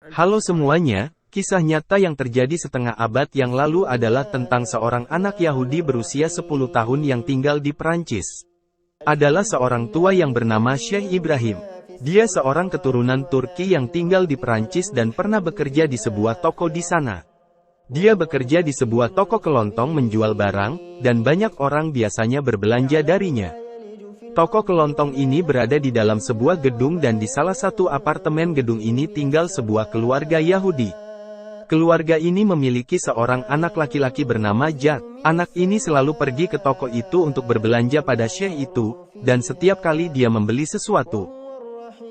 Halo semuanya, kisah nyata yang terjadi setengah abad yang lalu adalah tentang seorang anak Yahudi berusia 10 tahun yang tinggal di Perancis. Adalah seorang tua yang bernama Syekh Ibrahim. Dia seorang keturunan Turki yang tinggal di Perancis dan pernah bekerja di sebuah toko di sana. Dia bekerja di sebuah toko kelontong menjual barang, dan banyak orang biasanya berbelanja darinya. Toko kelontong ini berada di dalam sebuah gedung dan di salah satu apartemen gedung ini tinggal sebuah keluarga Yahudi. Keluarga ini memiliki seorang anak laki-laki bernama Jad. Anak ini selalu pergi ke toko itu untuk berbelanja pada Syekh itu, dan setiap kali dia membeli sesuatu,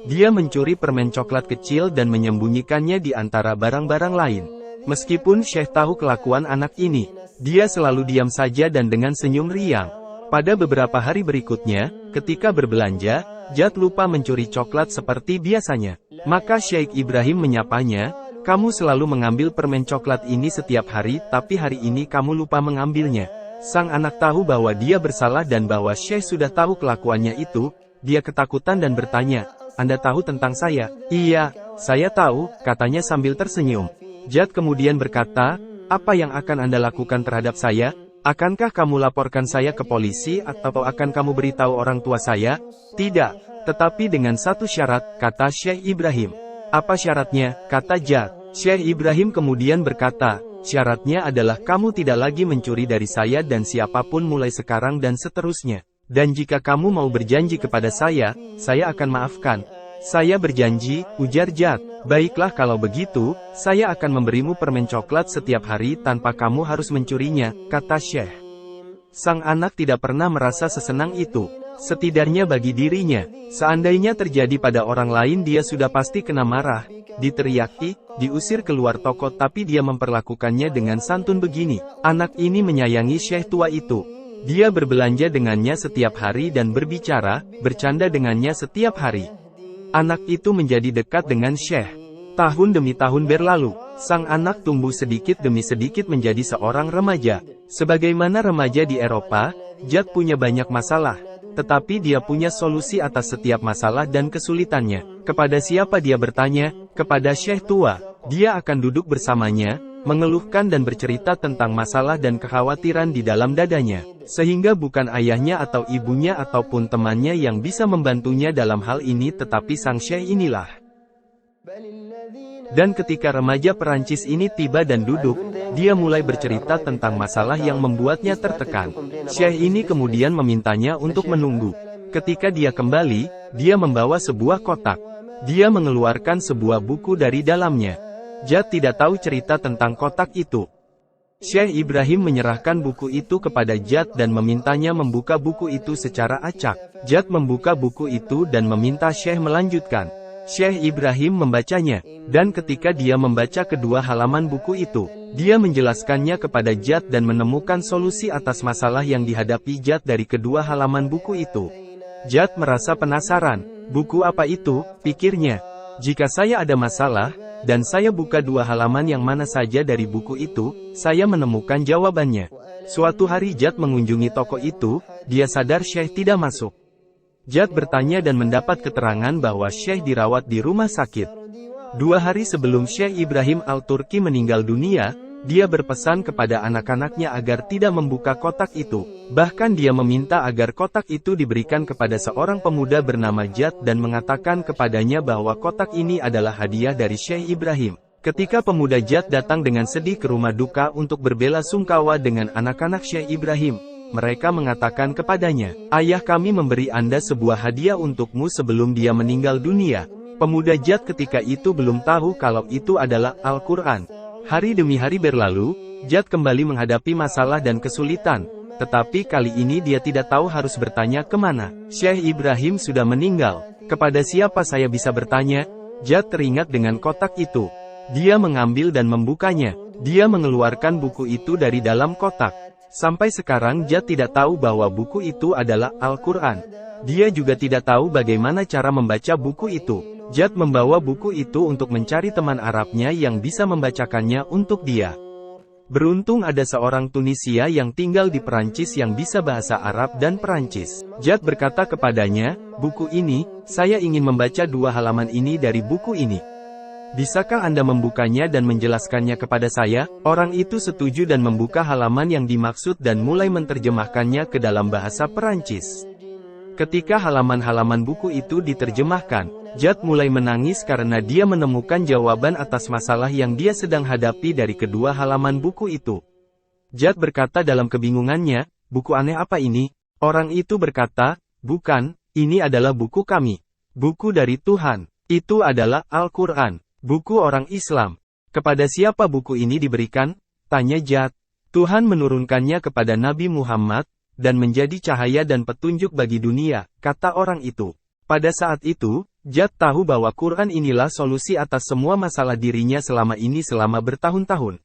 dia mencuri permen coklat kecil dan menyembunyikannya di antara barang-barang lain. Meskipun Syekh tahu kelakuan anak ini, dia selalu diam saja dan dengan senyum riang. Pada beberapa hari berikutnya, ketika berbelanja, Jad lupa mencuri coklat seperti biasanya. Maka Syekh Ibrahim menyapanya, "Kamu selalu mengambil permen coklat ini setiap hari, tapi hari ini kamu lupa mengambilnya." Sang anak tahu bahwa dia bersalah dan bahwa Syekh sudah tahu kelakuannya itu. Dia ketakutan dan bertanya, "Anda tahu tentang saya?" "Iya, saya tahu," katanya sambil tersenyum. Jad kemudian berkata, "Apa yang akan Anda lakukan terhadap saya? Akankah kamu laporkan saya ke polisi atau akan kamu beritahu orang tua saya?" "Tidak, tetapi dengan satu syarat," kata Syekh Ibrahim. "Apa syaratnya?" kata Jad. Syekh Ibrahim kemudian berkata, "Syaratnya adalah kamu tidak lagi mencuri dari saya dan siapapun mulai sekarang dan seterusnya. Dan jika kamu mau berjanji kepada saya akan maafkan." "Saya berjanji," ujar Jad. "Baiklah kalau begitu, saya akan memberimu permen coklat setiap hari tanpa kamu harus mencurinya," kata Syekh. Sang anak tidak pernah merasa sesenang itu. Setidaknya bagi dirinya, seandainya terjadi pada orang lain dia sudah pasti kena marah, diteriaki, diusir keluar toko, tapi dia memperlakukannya dengan santun begini. Anak ini menyayangi Syekh tua itu. Dia berbelanja dengannya setiap hari dan bercanda dengannya setiap hari. Anak itu menjadi dekat dengan Syekh. Tahun demi tahun berlalu, sang anak tumbuh sedikit demi sedikit menjadi seorang remaja. Sebagaimana remaja di Eropa, Jad punya banyak masalah, tetapi dia punya solusi atas setiap masalah dan kesulitannya. Kepada siapa dia bertanya? Kepada Syekh tua. Dia akan duduk bersamanya, mengeluhkan dan bercerita tentang masalah dan kekhawatiran di dalam dadanya, sehingga bukan ayahnya atau ibunya ataupun temannya yang bisa membantunya dalam hal ini tetapi sang Syekh inilah. Dan ketika remaja Perancis ini tiba dan duduk, dia mulai bercerita tentang masalah yang membuatnya tertekan. Syekh ini kemudian memintanya untuk menunggu. Ketika dia kembali, dia membawa sebuah kotak. Dia mengeluarkan sebuah buku dari dalamnya. Jad tidak tahu cerita tentang kotak itu. Syekh Ibrahim menyerahkan buku itu kepada Jad dan memintanya membuka buku itu secara acak. Jad membuka buku itu dan meminta Syekh melanjutkan. Syekh Ibrahim membacanya, dan ketika dia membaca kedua halaman buku itu, dia menjelaskannya kepada Jad dan menemukan solusi atas masalah yang dihadapi Jad dari kedua halaman buku itu. Jad merasa penasaran. "Buku apa itu?" pikirnya. "Jika saya ada masalah, dan saya buka dua halaman yang mana saja dari buku itu, saya menemukan jawabannya." Suatu hari Jad mengunjungi toko itu, dia sadar Syekh tidak masuk. Jad bertanya dan mendapat keterangan bahwa Syekh dirawat di rumah sakit. 2 hari sebelum Syekh Ibrahim Al-Turki meninggal dunia, dia berpesan kepada anak-anaknya agar tidak membuka kotak itu. Bahkan dia meminta agar kotak itu diberikan kepada seorang pemuda bernama Jad dan mengatakan kepadanya bahwa kotak ini adalah hadiah dari Syekh Ibrahim. Ketika pemuda Jad datang dengan sedih ke rumah duka untuk berbela sungkawa dengan anak-anak Syekh Ibrahim, mereka mengatakan kepadanya, "Ayah kami memberi Anda sebuah hadiah untukmu sebelum dia meninggal dunia." Pemuda Jad ketika itu belum tahu kalau itu adalah Al-Quran. Hari demi hari berlalu, Jad kembali menghadapi masalah dan kesulitan, tetapi kali ini dia tidak tahu harus bertanya kemana. Syekh Ibrahim sudah meninggal. Kepada siapa saya bisa bertanya? Jad teringat dengan kotak itu. Dia mengambil dan membukanya. Dia mengeluarkan buku itu dari dalam kotak. Sampai sekarang Jad tidak tahu bahwa buku itu adalah Al-Quran. Dia juga tidak tahu bagaimana cara membaca buku itu. Jad membawa buku itu untuk mencari teman Arabnya yang bisa membacakannya untuk dia. Beruntung ada seorang Tunisia yang tinggal di Perancis yang bisa bahasa Arab dan Perancis. Jad berkata kepadanya, "Buku ini, saya ingin membaca 2 halaman ini dari buku ini." Bisakah Anda membukanya dan menjelaskannya kepada saya? Orang itu setuju dan membuka halaman yang dimaksud dan mulai menerjemahkannya ke dalam bahasa Perancis. Ketika halaman-halaman buku itu diterjemahkan, Judd mulai menangis karena dia menemukan jawaban atas masalah yang dia sedang hadapi dari kedua halaman buku itu. Judd berkata dalam kebingungannya, "Buku aneh apa ini?" Orang itu berkata, "Bukan, ini adalah buku kami. Buku dari Tuhan. Itu adalah Al-Quran. Buku orang Islam." "Kepada siapa buku ini diberikan?" tanya Judd. "Tuhan menurunkannya kepada Nabi Muhammad, dan menjadi cahaya dan petunjuk bagi dunia," kata orang itu. Pada saat itu, Judd tahu bahwa Quran inilah solusi atas semua masalah dirinya selama ini selama bertahun-tahun.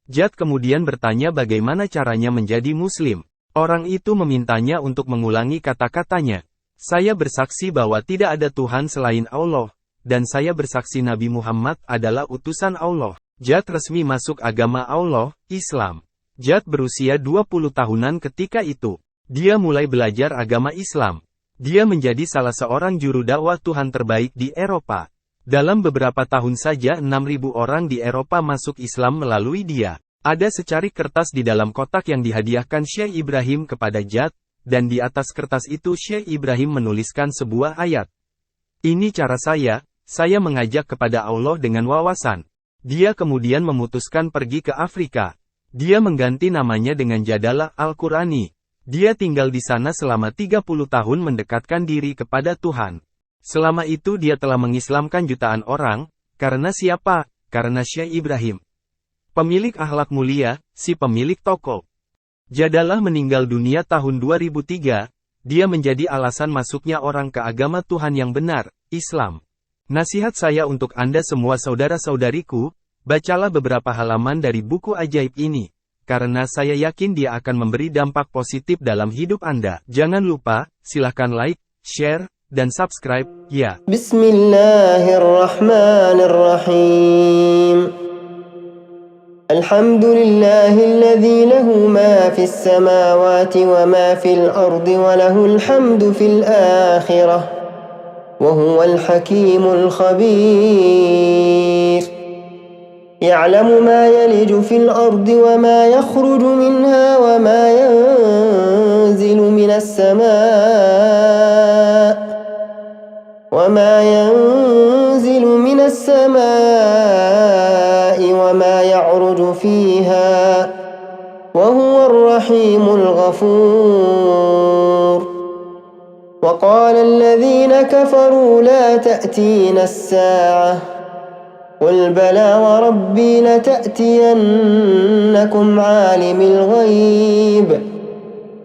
Judd kemudian bertanya bagaimana caranya menjadi Muslim. Orang itu memintanya untuk mengulangi kata-katanya. "Saya bersaksi bahwa tidak ada Tuhan selain Allah, dan saya bersaksi Nabi Muhammad adalah utusan Allah." Judd resmi masuk agama Allah, Islam. Judd berusia 20 tahunan ketika itu. Dia mulai belajar agama Islam. Dia menjadi salah seorang juru dakwah Tuhan terbaik di Eropa. Dalam beberapa tahun saja 6.000 orang di Eropa masuk Islam melalui dia. Ada secari kertas di dalam kotak yang dihadiahkan Syekh Ibrahim kepada Judd, dan di atas kertas itu Syekh Ibrahim menuliskan sebuah ayat. "Ini cara saya mengajak kepada Allah dengan wawasan." Dia kemudian memutuskan pergi ke Afrika. Dia mengganti namanya dengan Jadalah Al-Qurani. Dia tinggal di sana selama 30 tahun mendekatkan diri kepada Tuhan. Selama itu dia telah mengislamkan jutaan orang, karena siapa? Karena Syekh Ibrahim. Pemilik akhlak mulia, si pemilik toko. Jadalah meninggal dunia tahun 2003, dia menjadi alasan masuknya orang ke agama Tuhan yang benar, Islam. Nasihat saya untuk Anda semua saudara-saudariku, bacalah beberapa halaman dari buku ajaib ini, karena saya yakin dia akan memberi dampak positif dalam hidup Anda. Jangan lupa, silahkan like, share, dan subscribe, ya. Bismillahirrahmanirrahim. Alhamdulillahilladzi lahu ma fis samawati wa ma fil ardi wa lahul hamdu fil akhirah. Wa huwal hakimul khabir. يعلم ما يلج في الأرض وما يخرج منها وما ينزل من السماء وما يعرج فيها وهو الرحيم الغفور وقال الذين كفروا لا تأتينا الساعة قل بلى وربي لتأتينكم عالم الغيب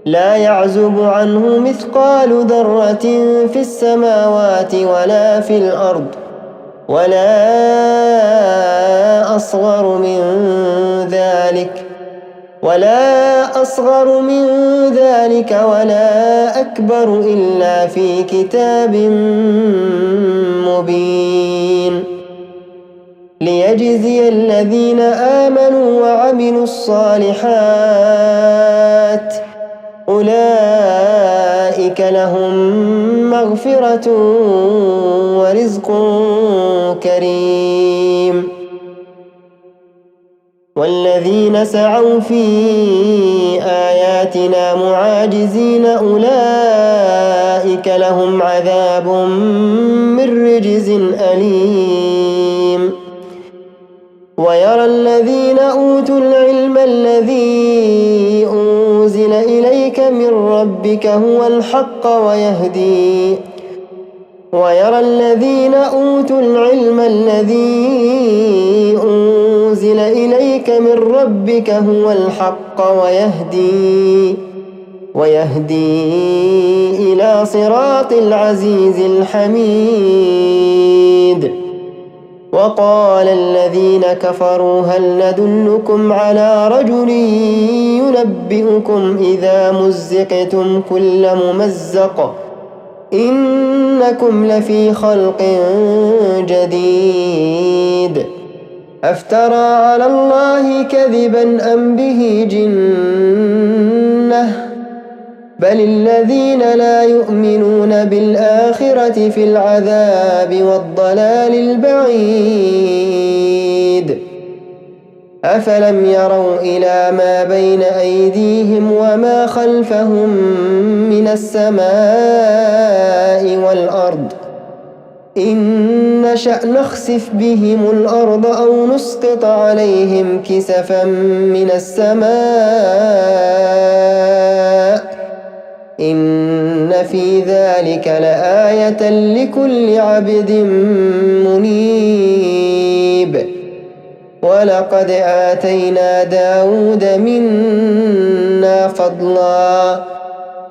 لا يعزب عنه مثقال ذرة في السماوات ولا في الأرض ولا أصغر من ذلك ولا أكبر إلا في كتاب مبين ليجزي الذين آمنوا وعملوا الصالحات أولئك لهم مغفرة ورزق كريم والذين سعوا في آياتنا معاجزين أولئك لهم عذاب من رجز أليم ويرى الذين أوتوا العلم الذي أنزل إليك من ربك هو الحق ويهدي إلى صراط العزيز الحميد وقال الذين كفروا هل ندلكم على رجل ينبئكم إذا مزقتم كل ممزق إنكم لفي خلق جديد أفترى على الله كذبا أم به جنة بل الذين لا يؤمنون بالآخرة في العذاب والضلال البعيد أفلم يروا إلى ما بين أيديهم وما خلفهم من السماء والأرض إن نشأ نخسف بهم الأرض أو نسقط عليهم كسفا من السماء إن في ذلك لآية لكل عبد منيب ولقد آتينا داود منا فضلا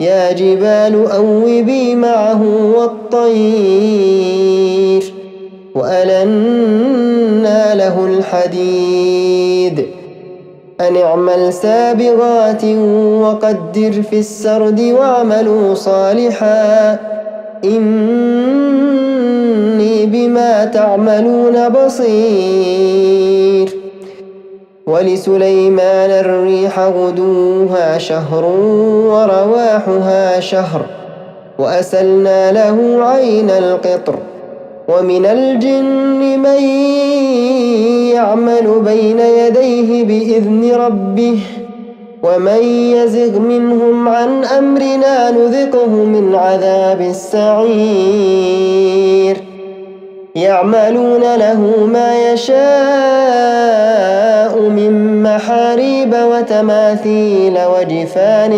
يا جبال أوبي معه والطير وألنا له الحديد أن اعمل سابغات وقدر في السرد واعملوا صالحا إني بما تعملون بصير ولسليمان الريح غدوها شهر ورواحها شهر وأسلنا له عين القطر ومن الجن من يعمل بين يديه بإذن ربه ومن يزغ منهم عن أمرنا نذقه من عذاب السعير يعملون له ما يشاء من محاريب وتماثيل وجفان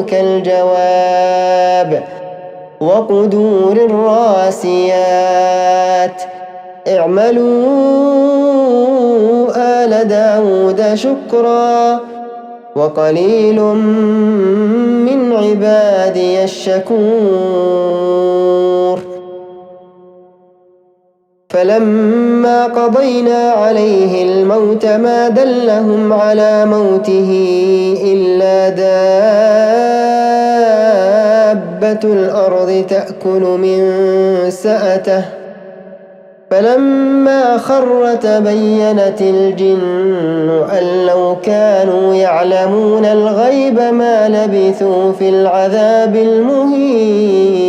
كالجواب وقدور الراسيات اعملوا آل داود شكرا وقليل من عبادي الشكور فلما قضينا عليه الموت ما دلهم على موته إلا دابة الأرض تأكل من سأته فلما خر تبينت الجن أن لو كانوا يعلمون الغيب ما لبثوا في العذاب المهين